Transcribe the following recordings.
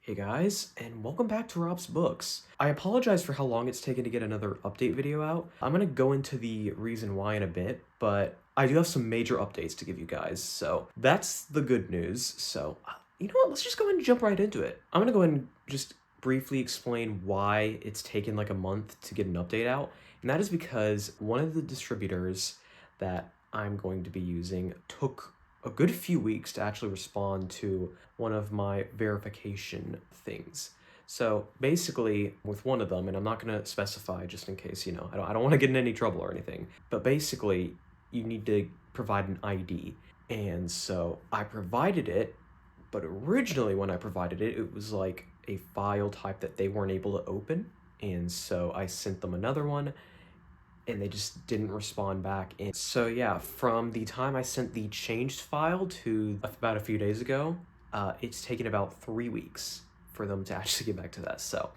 Hey guys, and welcome back to Rob's Books. I apologize for how long it's taken to get another update video out. I'm gonna go into the reason why in a bit, but I do have some major updates to give you guys, so that's the good news. So, you know what, let's just go ahead and jump right into it. I'm gonna go ahead and just briefly explain why it's taken like a month to get an update out, and that is because one of the distributors that I'm going to be using took a good few weeks to actually respond to one of my verification things. So basically, with one of them, and I'm not going to specify just in case, I don't want to get in any trouble or anything, but basically, you need to provide an ID. And so I provided it, but originally when I provided it, it was like a file type that they weren't able to open. And so I sent them another one and they just didn't respond back. And so yeah, from the time I sent the changed file to about a few days ago, it's taken about 3 weeks for them to actually get back to that. So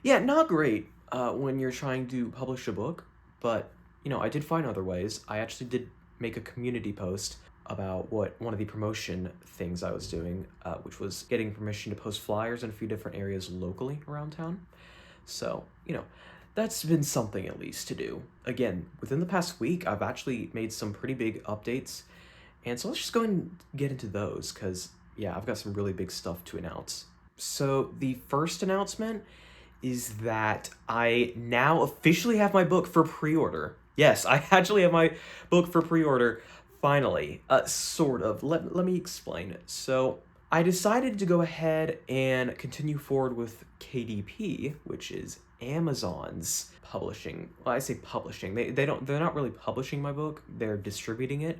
yeah, not great when you're trying to publish a book, but I did find other ways. I actually did make a community post about what one of the promotion things I was doing, which was getting permission to post flyers in a few different areas locally around town. So, that's been something at least to do. Again, within the past week, I've actually made some pretty big updates. And so let's just go and get into those because, yeah, I've got some really big stuff to announce. So the first announcement is that I now officially have my book for pre-order. Yes, I actually have my book for pre-order, finally. Sort of. Let me explain it. So I decided to go ahead and continue forward with KDP, which is Amazon's publishing. Well, I say publishing. They're not really publishing my book. They're distributing it.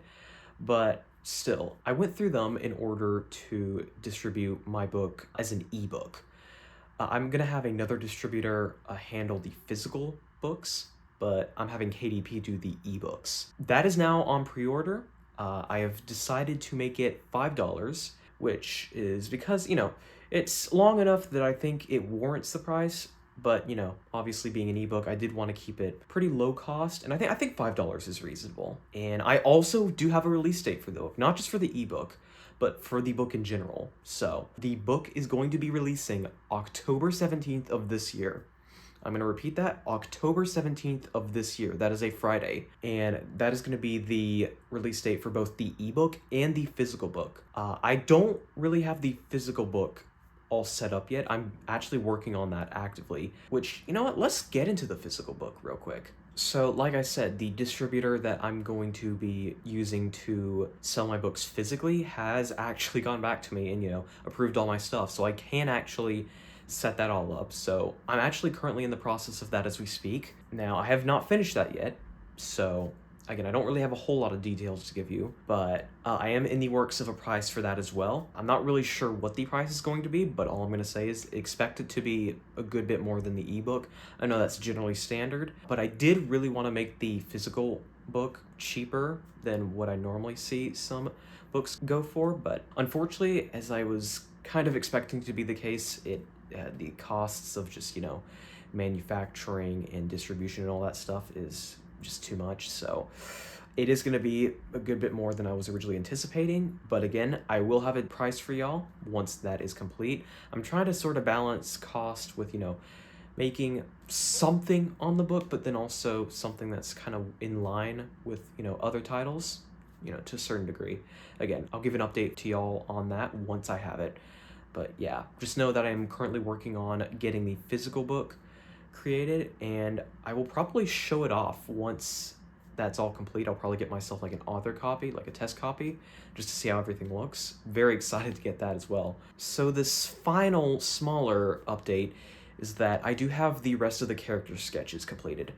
But still, I went through them in order to distribute my book as an ebook. I'm going to have another distributor handle the physical books, but I'm having KDP do the ebooks. That is now on pre-order. I have decided to make it $5, which is because, it's long enough that I think it warrants the price. But, obviously being an ebook, I did want to keep it pretty low cost, and I think $5 is reasonable. And I also do have a release date for the book, not just for the ebook, but for the book in general. So, the book is going to be releasing October 17th of this year. I'm going to repeat that, October 17th of this year. That is a Friday. And that is going to be the release date for both the ebook and the physical book. I don't really have the physical book all set up yet. I'm actually working on that actively, which, you know what, let's get into the physical book real quick. So, like I said, the distributor that I'm going to be using to sell my books physically has actually gone back to me and, approved all my stuff. So I can actually set that all up. So I'm actually currently in the process of that as we speak. Now, I have not finished that yet. So again, I don't really have a whole lot of details to give you, but I am in the works of a price for that as well. I'm not really sure what the price is going to be, but all I'm going to say is expect it to be a good bit more than the ebook. I know that's generally standard, but I did really want to make the physical book cheaper than what I normally see some books go for, but unfortunately, as I was kind of expecting to be the case, the costs of just, manufacturing and distribution and all that stuff is just too much. So it is going to be a good bit more than I was originally anticipating. But again, I will have a price for y'all once that is complete. I'm trying to sort of balance cost with, making something on the book, but then also something that's kind of in line with, other titles, to a certain degree. Again, I'll give an update to y'all on that once I have it. But yeah, just know that I'm currently working on getting the physical book created, and I will probably show it off once that's all complete. I'll probably get myself like an author copy, like a test copy, just to see how everything looks. Very excited to get that as well. So this final smaller update is that I do have the rest of the character sketches completed.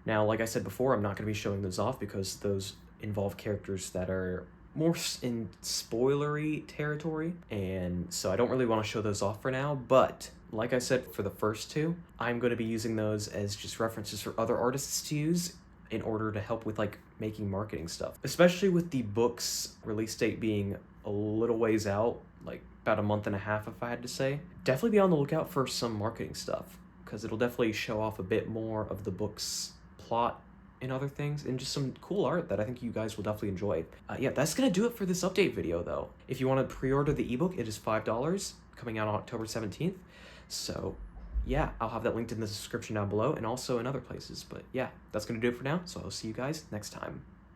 Now, like I said before, I'm not going to be showing those off because those involve characters that are more in spoilery territory, and so I don't really want to show those off for now, but like I said, for the first two, I'm going to be using those as just references for other artists to use in order to help with like making marketing stuff, especially with the book's release date being a little ways out, like about a month and a half if I had to say. Definitely be on the lookout for some marketing stuff because it'll definitely show off a bit more of the book's plot and other things, and just some cool art that I think you guys will definitely enjoy. Yeah, that's gonna do it for this update video though. If you want to pre-order the ebook, it is $5, coming out on October 17th. So yeah, I'll have that linked in the description down below and also in other places. But yeah, that's gonna do it for now, so I'll see you guys next time.